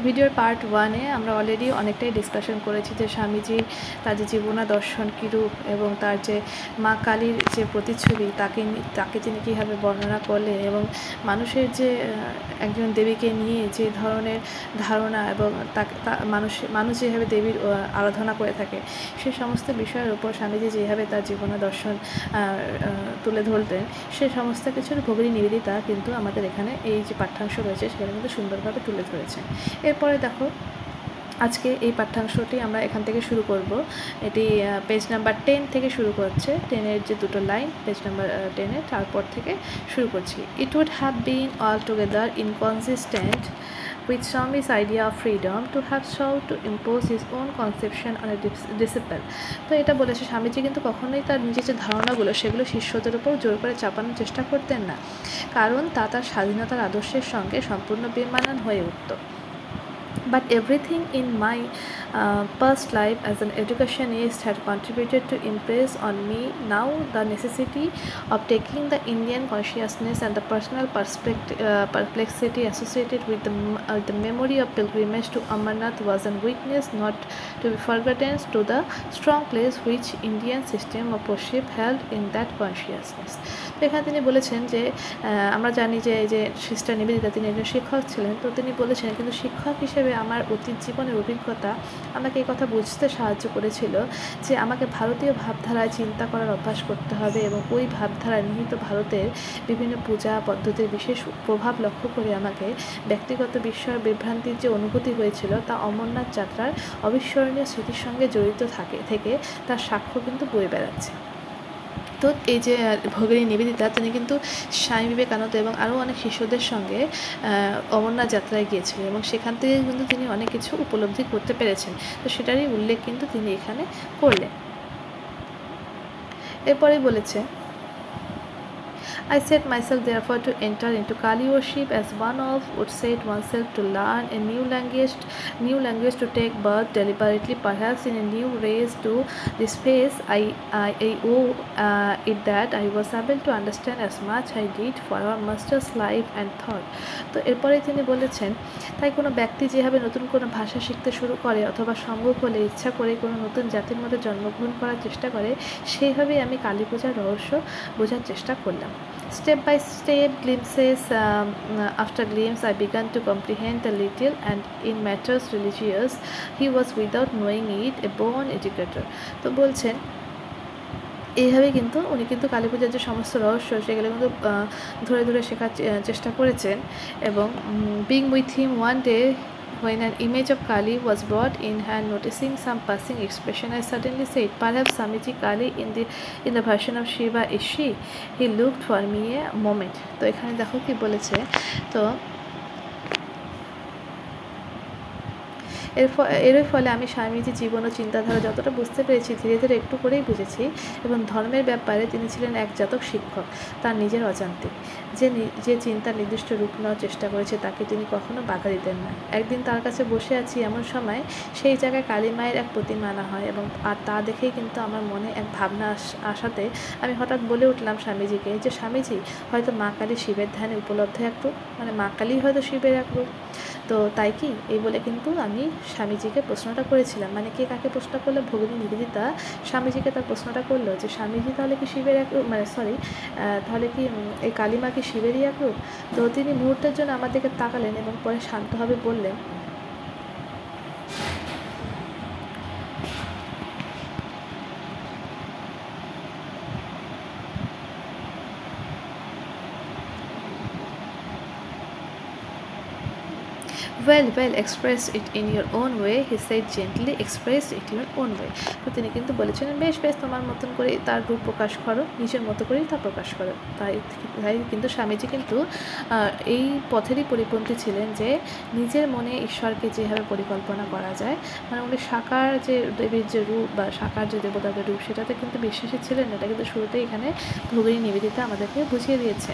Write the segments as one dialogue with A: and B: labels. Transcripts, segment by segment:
A: ভিডিওর পার্ট 1-এ আমরা অলরেডি অনেকটাই ডিসকাশন করেছি যে স্বামীজি তার যে জীবনাদর্শন কীরূপ এবং তার যে মা কালীর যে প্রতিচ্ছবি তাকে তিনি কীভাবে বর্ণনা করলেন এবং মানুষের যে একজন দেবীকে নিয়ে যে ধরনের ধারণা এবং তাকে মানুষ যেভাবে দেবীর আরাধনা করে থাকে সে সমস্ত বিষয়ের উপর স্বামীজি যেভাবে তার জীবনাদর্শন তুলে ধরতেন সে সমস্ত কিছুর ভগিনী নিবেদিতা কিন্তু আমাদের এখানে এই যে পাঠ্যাংশ রয়েছে সেখানে কিন্তু সুন্দরভাবে তুলে ধরেছে। এরপরে দেখো আজকে এই পাঠ্যাংশটি আমরা এখান থেকে শুরু করব। এটি পেজ নাম্বার 10 থেকে শুরু করছে। 10-এর যে দুটো লাইন পেজ নাম্বার 10-এর তারপর থেকে শুরু করছি। It would have been altogether inconsistent with Swami's idea of freedom to have sought to impose his own conception on a disciple। তো এটা বলেছে স্বামীজি কিন্তু কখনোই তার নিজের যে ধারণাগুলো সেগুলো শিষ্যদের উপর জোর করে চাপানোর চেষ্টা করতেন না, কারণ তা তার স্বাধীনতার আদর্শের সঙ্গে সম্পূর্ণ বেমানান হয়ে উঠত। But everything in my past life as an educationist had contributed to impress on me now the necessity of taking the Indian consciousness and the personal perplexity associated with the memory of pilgrimage to Amarnath was a weakness not to be forgotten to the strong place which Indian system of worship held in that consciousness। তো এখানে তিনি বলেছেন যে আমরা জানি যে এই যে সিস্টার নিবেদিতা তিনি একজন শিক্ষক ছিলেন, তো তিনি বলেছেন কিন্তু শিক্ষক হিসেবে আমার অতীত জীবনের অভিজ্ঞতা আমাকে এই কথা বুঝতে সাহায্য করেছিল যে আমাকে ভারতীয় ভাবধারায় চিন্তা করার অভ্যাস করতে হবে এবং ওই ভাবধারায় নিহিত ভারতের বিভিন্ন পূজা পদ্ধতির বিশেষ প্রভাব লক্ষ্য করে আমাকে ব্যক্তিগত বিষয়ের বিভ্রান্তির যে অনুভূতি হয়েছিল তা অমরনাথ যাত্রার অবিস্মরণীয় স্মৃতির সঙ্গে জড়িত থেকে তার সাক্ষ্য কিন্তু বয়ে বেড়াচ্ছে। তো এই যে ভগিনী নিবেদিতা তিনি কিন্তু স্বামী বিবেকানন্দ এবং আরও অনেক শিষ্যদের সঙ্গে অমরনাথ যাত্রায় গিয়েছিলেন এবং সেখান থেকে কিন্তু তিনি অনেক কিছু উপলব্ধি করতে পেরেছেন। তো সেটারই উল্লেখ কিন্তু তিনি এখানে করলেন। এরপরেই বলেছে I set myself therefore to enter into Kali worship as one of would set oneself to learn a new language to take birth deliberately, perhaps in a new race to this phase. I owe it that I was able to understand as much I did for our master's life and thought। তো এরপরে তিনি বলেছেন তাই কোনো ব্যক্তি যেভাবে নতুন কোনো ভাষা শিখতে শুরু করে অথবা সম্ভব হলে ইচ্ছা করে কোনো নতুন জাতির মধ্যে জন্মগ্রহণ করার চেষ্টা করে, সেইভাবেই আমি কালী পূজার রহস্য বোঝার চেষ্টা করলাম। Step by step, glimpses after glimpse, I began to comprehend a little, and in matters religious, he was without knowing it a born educator। তো বলছেন এইভাবে কিন্তু উনি কিন্তু কালী পূজার যে সমস্ত রহস্য সেগুলো কিন্তু ধরে ধরে শেখার চেষ্টা করেছেন এবং being with him one day when an image of Kali was brought in hand, noticing some passing expression, I suddenly said, perhaps Swamiji Kali in the version of Shiva is she? He looked for me a moment। তো এখানে দেখো কি বলেছে, তো এর ফলে আমি স্বামীজির জীবন ও চিন্তাধারা যতটা বুঝতে পেরেছি ধীরে ধীরে একটু করেই বুঝেছি এবং ধর্মের ব্যাপারে তিনি ছিলেন এক জাতক শিক্ষক তার নিজের অজান্তে। যে চিন্তার নির্দিষ্ট রূপ নেওয়ার চেষ্টা করেছে তাকে তিনি কখনো বাধা দিতেন না। একদিন তার কাছে বসে আছি এমন সময় সেই জায়গায় কালী মায়ের এক প্রতিমা আনা হয় এবং তা দেখেই কিন্তু আমার মনে এক ভাবনা আসাতে আমি হঠাৎ বলে উঠলাম স্বামীজিকে যে স্বামীজি হয়তো মা কালী শিবের ধ্যানে উপলব্ধ এক রূপ, মানে মা কালী হয়তো শিবের এক রূপ। তো তাই কি এই বলে কিন্তু আমি স্বামীজিকে প্রশ্নটা করেছিলাম, মানে কে কাকে প্রশ্ন করলো? ভগিনী নিবেদিতা স্বামীজিকে তার প্রশ্নটা করলো যে স্বামীজি তাহলে কি শিবের এক রূপ, মানে তাহলে কি এই কালীমা কি শিবেরই এক রূপ? তো তিনি মুহূর্তের জন্য আমার দিকে তাকালেন এবং পরে শান্তভাবে বললেন, well, express it in your own way, he said gently, express it in your own way। তো তিনি কিন্তু বলেছিলেন বেশ তোমার মতন করে তার রূপ প্রকাশ করো, নিজের মতো করেই তা প্রকাশ করো। তাই কিন্তু স্বামীজি কিন্তু এই পথেরই পরিপন্থী ছিলেন যে নিজের মনে ঈশ্বরকে যেভাবে পরিকল্পনা করা যায়, মানে উনি সাকার যে দেবীর যে রূপ বা সাকার যে দেবতাদের রূপ সেটাতে কিন্তু বিশ্বাসী ছিলেন। এটা কিন্তু শুরুতেই এখানে ভগিনী নিবেদিতা আমাদেরকে বুঝিয়ে দিয়েছে।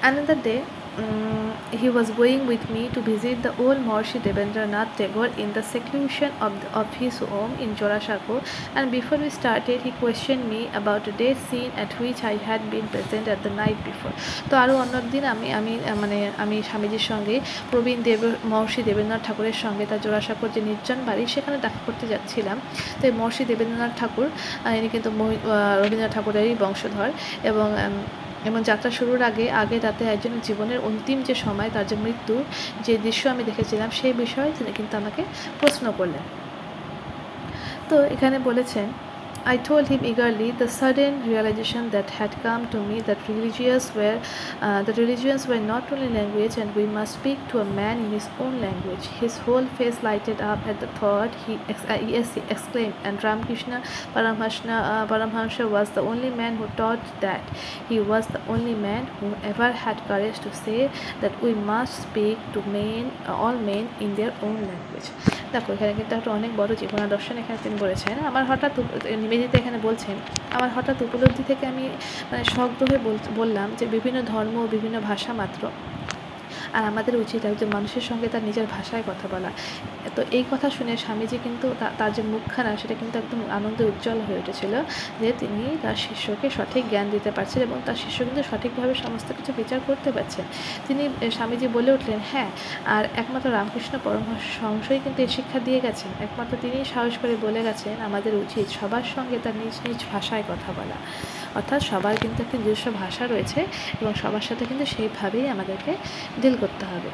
A: Another day he was going with me to visit the old Maharishi Devendranath Tagore in the seclusion of his home in Jorashako, and before we started he questioned me about a date scene at which I had been present at the night before. তো আরও অন্য দিন আমি স্বামীজির সঙ্গে মহর্ষি দেবেন্দ্রনাথ ঠাকুরের সঙ্গে তার জোড়াসাঁকোর যে নির্জন বাড়ি সেখানে দেখা করতে যাচ্ছিলাম। তো এই মহর্ষি দেবেন্দ্রনাথ ঠাকুর ইনি কিন্তু রবীন্দ্রনাথ ঠাকুরেরই বংশধর, এবং যাত্রা শুরুর আগে রাতে একজনের জীবনের অন্তিম যে সময়, তার যে মৃত্যু, যে দৃশ্য আমি দেখেছিলাম সেই বিষয়ে তিনি কিন্তু আমাকে প্রশ্ন করলেন। তো এখানে বলেছেন, I told him eagerly the sudden realization that had come to me that religions were not only language and we must speak to a man in his own language. His whole face lighted up at the thought. He exclaimed, and Ramakrishna Paramhansa was the only man who taught that. He was the only man who ever had courage to say that we must speak to all men in their own language. দেখো এখানে কিন্তু একটা অনেক বড় জীবনাদর্শন এখানে তিনি বলেছেন। আমার হঠাৎ নিবেদিতা এখানে বলছেন, আমার হঠাৎ উপলব্ধি থেকে আমি শব্দ হয়ে বললাম যে বিভিন্ন ধর্ম ও বিভিন্ন ভাষা মাত্র, আর আমাদের উচিত একজন মানুষের সঙ্গে তার নিজের ভাষায় কথা বলা। তো এই কথা শুনে স্বামীজি কিন্তু তার যে মুখখানা সেটা কিন্তু একদম আনন্দে উজ্জ্বল হয়ে উঠেছিল যে তিনি তার শিষ্যকে সঠিক জ্ঞান দিতে পারছেন এবং তার শিষ্য কিন্তু সঠিকভাবে সমস্ত কিছু বিচার করতে পারছেন। স্বামীজি বলে উঠলেন, হ্যাঁ, আর একমাত্র রামকৃষ্ণ পরমহংসই কিন্তু এই শিক্ষা দিয়ে গেছেন, একমাত্র তিনিই সাহস করে বলে গেছেন আমাদের উচিত সবার সঙ্গে তার নিজ নিজ ভাষায় কথা বলা। অর্থাৎ সবার কিন্তু একটা নিজস্ব ভাষা রয়েছে এবং সবার সাথে কিন্তু সেইভাবেই আমাদেরকে ডিল করতে হবে।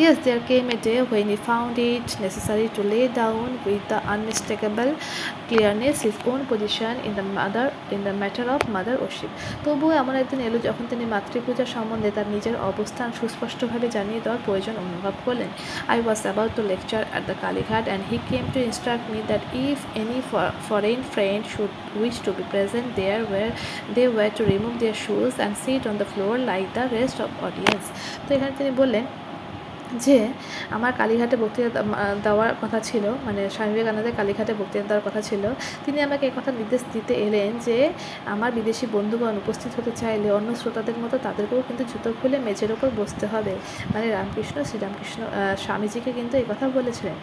A: Yes, there came a day when he found it necessary to lay down with the unmistakable clearness his own position in the matter of mother worship. তবুও এমন একদিন এলো যখন তিনি মাতৃপূজা সম্বন্ধে তার নিজের অবস্থান সুস্পষ্টভাবে জানিয়ে দেওয়ার প্রয়োজন অনুভব করলেন। I was about to lecture at the Kalighat and he came to instruct me that if any foreign friend should wish to be present there, where they were to remove their shoes and sit on the floor like the rest of audience. তো এখানে তিনি বললেন যে আমার কালীঘাটে বক্তৃতা দেওয়ার কথা ছিল, মানে স্বামী বিবেকানন্দের কালীঘাটে বক্তৃতা দেওয়ার কথা ছিল। তিনি আমাকে এই কথা নির্দেশ দিতে এলেন যে আমার বিদেশি বন্ধুগণ উপস্থিত হতে চাইলে অন্য শ্রোতাদের মতো তাদেরকেও কিন্তু জুতো খুলে মেঝের ওপর বসতে হবে। মানে শ্রীরামকৃষ্ণ স্বামীজিকে কিন্তু এই কথা বলেছিলেন।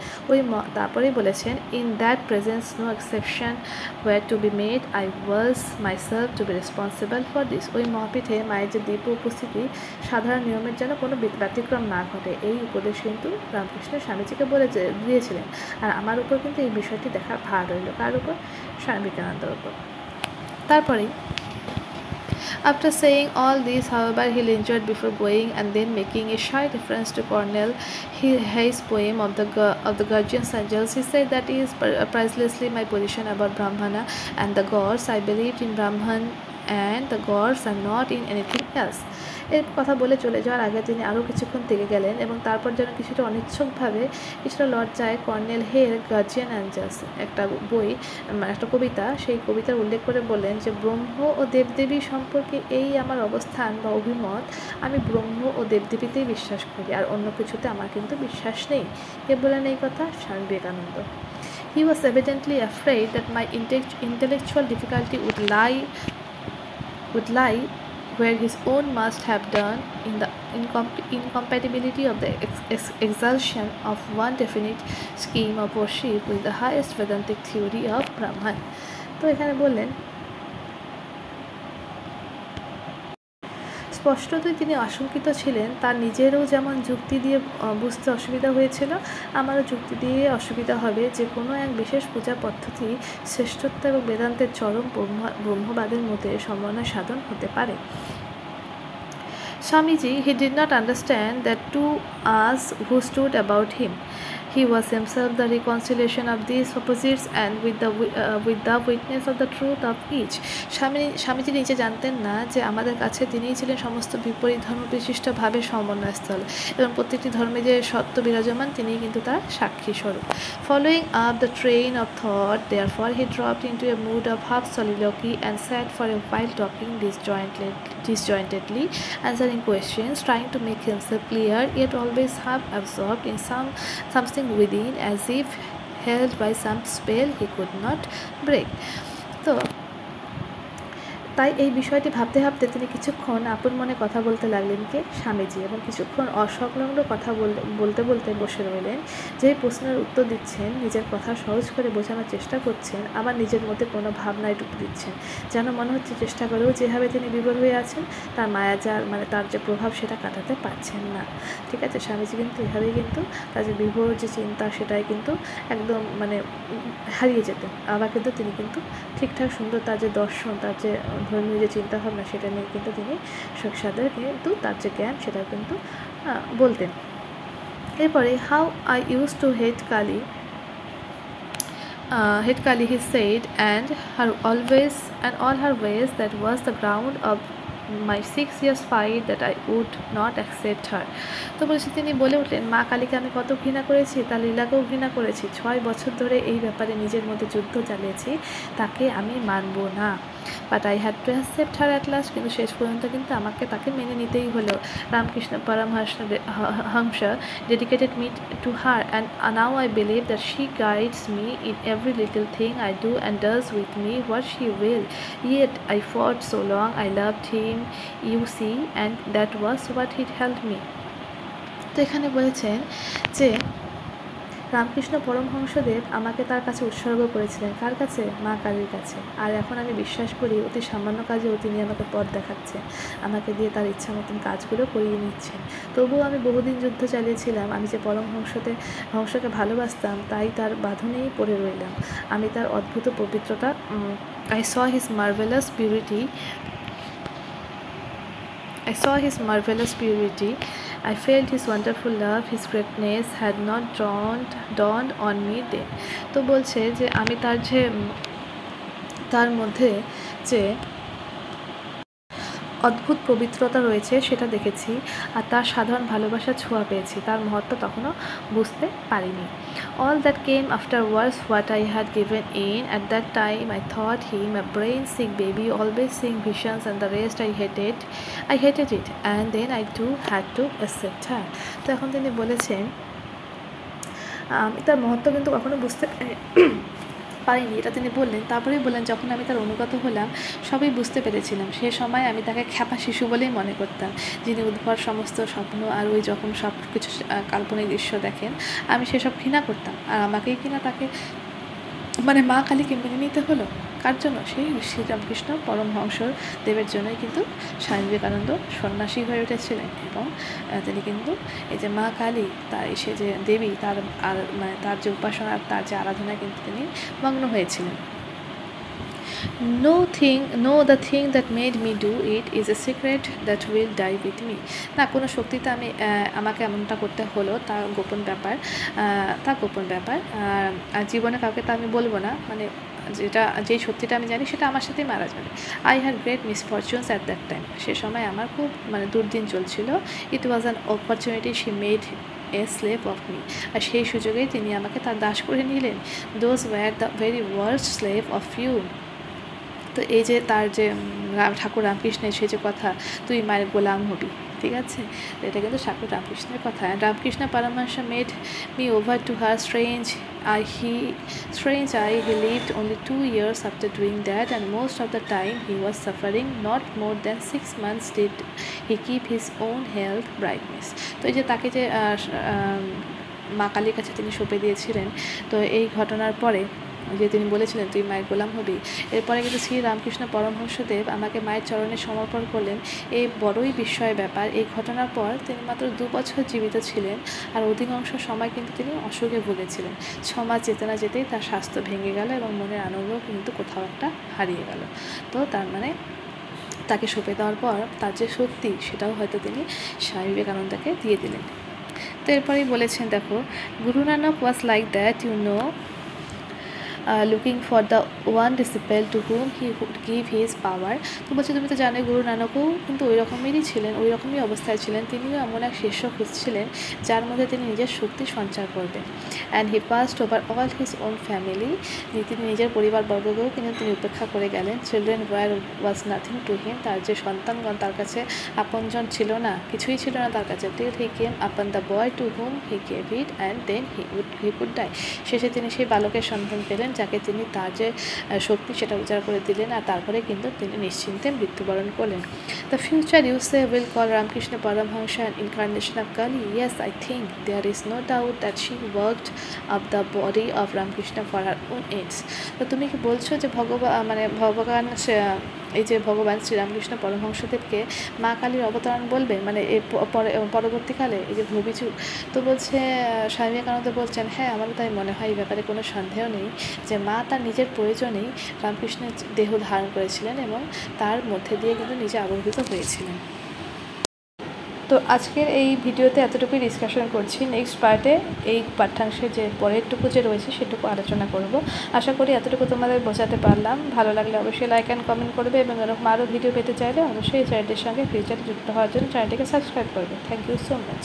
A: তারপরেই বলেছেন, in that presence no exception were to be made, I was myself to be responsible for this. ওই মহাপীঠে মায়ের যে দিব্য উপস্থিতি, সাধারণ নিয়মের যেন কোনো ব্যতিক্রম না ঘটে, এই উপদেশ কিন্তু রামকৃষ্ণ স্বামীজিকে দিয়েছিলেন। আর আমার উপর কিন্তু এই বিষয়টি দেখার ভার রইল, কার উপর? স্বামী বিবেকানন্দের উপর। তারপরেই after saying all this, however, he lingered before going, and then making a shy reference to Corneille Hay's poem of the Guardian's Angels, he said that is pricelessly my position about Brahmana and the gods. I believed in Brahman and the gods and not in anything else. এর কথা বলে চলে যাওয়ার আগে তিনি আরও কিছুক্ষণ থেকে গেলেন এবং তারপর যেন কিছুটা অনিচ্ছুকভাবে, কিছুটা লজ্জায় কর্নেল হের গার্জিয়ান অ্যাঞ্জেলস একটা কবিতা, সেই কবিতার উল্লেখ করে বললেন যে ব্রহ্ম ও দেবদেবী সম্পর্কে এই আমার অবস্থান বা অভিমত, আমি ব্রহ্ম ও দেবদেবীতেই বিশ্বাস করি, আর অন্য কিছুতে আমার কিন্তু বিশ্বাস নেই। কে বলেন এই কথা? Swami Vivekananda. He was evidently afraid that my intellectual difficulty would lie where his own must have done, in the incompatibility of the exaltation of one definite scheme of worship with the highest Vedantic theory of Brahman. তো এখানে বললেন, স্পষ্টতই তিনি আশঙ্কিত ছিলেন, তার নিজেরও যেমন যুক্তি দিয়ে বুঝতে অসুবিধা হয়েছিল, আমারও যুক্তি দিয়ে অসুবিধা হবে যে কোনো এক বিশেষ পূজা পদ্ধতি শ্রেষ্ঠত্ব এবং বেদান্তের চরম ব্রহ্মবাদের মধ্যে সমন্বয় সাধন হতে পারে। Swamiji, he did not understand that to us who stood about him, he was himself the reconciliation of these opposites and with the witness of the truth of each. Swamiji নিজে জানতেন না যে আমাদের কাছে তিনিই ছিলেন সমস্ত বিপরীত ধর্ম বিশিষ্ট ভাবের সমন্বয়স্থল এবং প্রত্যেকটি ধর্মে যে সত্য বিরাজমান তিনিই কিন্তু তার সাক্ষী স্বরূপ। Following up the train of thought, therefore, he dropped into a mood of half soliloquy and sat for a while talking disjointedly, answering questions, trying to make himself clear, yet always half absorbed in something within, as if held by some spell he could not break. তো তাই এই বিষয়টি ভাবতে ভাবতে তিনি কিছুক্ষণ আপন মনে কথা বলতে লাগলেন কে স্বামীজি, এবং কিছুক্ষণ অসংলগ্ন কথা বলতে বলতে বসে রইলেন। যেই প্রশ্নের উত্তর দিচ্ছেন, নিজের কথা সহজ করে বোঝানোর চেষ্টা করছেন, আবার নিজের মধ্যে কোনো ভাবনায় ডুব দিচ্ছেন, যেন মনে হচ্ছে চেষ্টা করেও যেভাবে তিনি বিবর হয়ে আছেন তার মায়াজাল তার যে প্রভাব সেটা কাটাতে পারছেন না। ঠিক আছে, স্বামীজি কিন্তু এভাবেই কিন্তু তার যে বিভোর যে চিন্তা সেটাই কিন্তু একদম হারিয়ে যেতেন। আবার কিন্তু তিনি কিন্তু ঠিকঠাক সুন্দর তার যে দর্শন, তার যে ধর্মীয় যে চিন্তাভাবনা সেটা নিয়ে কিন্তু তিনি সাথে কিন্তু তার যে জ্ঞান সেটা কিন্তু বলতেন। এরপরে how I use to hate Kali, he said, and all her ways, that was the ground of my 6 years fight that I would not accept her. তো বলছি, তিনি বলে উঠলেন, মা কালীকে আমি কত ঘৃণা করেছি, তার লীলাকেও ঘৃণা করেছি, 6 বছর ধরে এই ব্যাপারে নিজের মধ্যে যুদ্ধ চালিয়েছি, তাকে আমি মানব না। But I had to accept her at last, কিন্তু শেষ পর্যন্ত কিন্তু আমাকে তাকে মেনে নিতেই হলো। Ramakrishna Paramahamsa dedicated me to her, and now I believe that she guides me in every little thing I do and does with me what she will. Yet I fought so long, I loved him, you see, and that was what he helped me. তো এখানে বলেছেন যে রামকৃষ্ণ পরমহংসদেব আমাকে তার কাছে উৎসর্গ করেছিলেন, কার কাছে? মা কালীর কাছে। আর এখন আমি বিশ্বাস করি অতি সামান্য কাজেও তিনি আমাকে পথ দেখাচ্ছেন, আমাকে দিয়ে তার ইচ্ছা মতন কাজগুলো করিয়ে নিচ্ছেন। তবুও আমি বহুদিন যুদ্ধ চালিয়েছিলাম, আমি যে হংসকে ভালোবাসতাম তাই তার বাঁধনেই পড়ে রইলাম। আমি তার অদ্ভুত পবিত্রতা, I saw his marvelous purity. I felt his wonderful love. His greatness had not dawned on me then. তো বলছে যে আমি তার মধ্যে যে অদ্ভুত পবিত্রতা রয়েছে সেটা দেখেছি, আর তার সাধারণ ভালোবাসার ছোঁয়া পেয়েছি, তার মহত্ব তখনও বুঝতে পারিনি। All that came after was what I had given in. At that time I thought him a brain sick baby, always seeing visions, and the rest I hated it, and then I too had to accept her. তো এখন তিনি বলেছেন তার মহত্ব কিন্তু কখনো বুঝতে পারিনি, এটা তিনি বললেন। তারপরেই বললেন, যখন আমি তার অনুগত হলাম সবই বুঝতে পেরেছিলাম। সে সময় আমি তাকে খ্যাপা শিশু বলেই মনে করতাম, যিনি উদ্ভট সমস্ত স্বপ্ন আর ওই যখন সব কিছু কাল্পনিক দৃশ্য দেখেন, আমি সেসব ঘৃণা করতাম। আর আমাকেই কিনা তাকে মা কালীকে মেনে নিতে হলো। কার জন্য? সেই শ্রীরামকৃষ্ণ পরমহংস দেবের জন্যই কিন্তু স্বামী বিবেকানন্দ সন্ন্যাসী হয়ে উঠেছিলেন, এবং তিনি কিন্তু এই যে মা কালী, তার সে যে দেবী, তার যে উপাসনা, তার যে আরাধনায় কিন্তু তিনি মগ্ন হয়েছিলেন। No, the thing that made me do it is a secret that will die with me. না, কোনো শক্তিতে আমাকে এমনটা করতে হলো, তা গোপন ব্যাপার। আর জীবনে কাউকে তা আমি বলবো না, যেই সত্যিটা আমি জানি সেটা আমার সাথেই মারা যাবে। I had great misfortunes at that time. সে সময় আমার খুব দুর্দিন চলছিল। It was an opportunity she made a slave of me. আর সেই সুযোগেই তিনি আমাকে তার দাস করে নিলেন। Those were the very worst slave of you. তো এই যে তার যে ঠাকুর রামকৃষ্ণের সে যে কথা, তুই মায়ের গোলাম হবি, ঠিক আছে, এটা কিন্তু ঠাকুর রামকৃষ্ণের কথা। Ramakrishna Paramahamsa made me over to her strange eye. He lived only 2 years after doing that, and most of the time he was suffering. Not more than 6 months did he keep his own health brightness. তো এই যে তাকে যে মা কালীর কাছে তিনি সঁপে দিয়েছিলেন, তো এই ঘটনার পরে যে তিনি বলেছিলেন তুই মায়ের গোলাম হবি, এরপরে কিন্তু শ্রী রামকৃষ্ণ পরমহংসদেব আমাকে মায়ের চরণে সমর্পণ করলেন। এই বড়ই বিস্ময় ব্যাপার। এই ঘটনার পর তিনি মাত্র 2 বছর জীবিত ছিলেন, আর অধিকাংশ সময় কিন্তু তিনি অসুখে ভুগেছিলেন। 6 মাস যেতে না যেতেই তার স্বাস্থ্য ভেঙে গেল, এবং মনের আনন্দও কিন্তু কোথাও একটা হারিয়ে গেল। তো তার তাকে সঁপে দেওয়ার পর তার যে শক্তি সেটাও হয়তো তিনি স্বামী বিবেকানন্দকে দিয়ে দিলেন। তো এরপরেই বলেছেন, দেখো, Guru Nanak was like that, looking for the one disciple to whom he would give his power. তো বলছে, তুমি তো জানো গুরু নানকও কিন্তু ওই রকমেরই ছিলেন, ওই রকমই অবস্থায় ছিলেন। তিনিও এমন এক শিষ্য খুঁজছিলেন যার মধ্যে তিনি নিজের শক্তি সঞ্চার করবেন। And he past over all his own family, তিনি নিজের পরিবারবর্গকেও কিন্তু তিনি উপেক্ষা করে গেলেন। Children was nothing to him, তার যে সন্তানগণ তার কাছে আপনজন ছিল না, কিছুই ছিল না তার কাছে। Till he came upon the boy to whom he gave it, and then he could die. শেষে তিনি সেই বালকের সন্ধান পেলেন যাকে তিনি তার যে শক্তি সেটা উজাড় করে দিলেন, আর তারপরে কিন্তু তিনি নিশ্চিন্তে মৃত্যুবরণ করলেন। The future you say will call Ramakrishna Paramahamsa an incarnation of Kali? Yes, I think there is no doubt that she worked of the body of Ramakrishna for her own ends. তো তুমি কি বলছো যে ভগবান এই যে ভগবান শ্রীরামকৃষ্ণ পরমহংসদেবকে মা কালীর অবতারণ বলবে, মানে এর পরবর্তীকালে এই যে ভবিযুগ। তো বলছে স্বামী বিবেকানন্দ বলছেন, হ্যাঁ আমারও তাই মনে হয়, এই ব্যাপারে কোনো সন্দেহ নেই যে মা তার নিজের প্রয়োজনেই রামকৃষ্ণের দেহ ধারণ করেছিলেন এবং তার মধ্যে দিয়ে কিন্তু নিজে আবির্ভূত হয়েছিলেন। তো আজকের এই ভিডিওতে এতটুকুই ডিসকাশন করছি। নেক্সট পার্টে এই পাঠ্যাংশের যে পরেরটুকু যে রয়েছে সেটুকু আলোচনা করব। আশা করি এতটুকু তোমাদের বোঝাতে পারলাম। ভালো লাগলে অবশ্যই লাইক অ্যান্ড কমেন্ট করবে এবং এরকম আরও ভিডিও পেতে চাইলে অবশ্যই এই চ্যানেলটির সঙ্গে ফিউচারে যুক্ত হওয়ার জন্য চ্যানেলটিকে সাবস্ক্রাইব করবে। Thank you so much.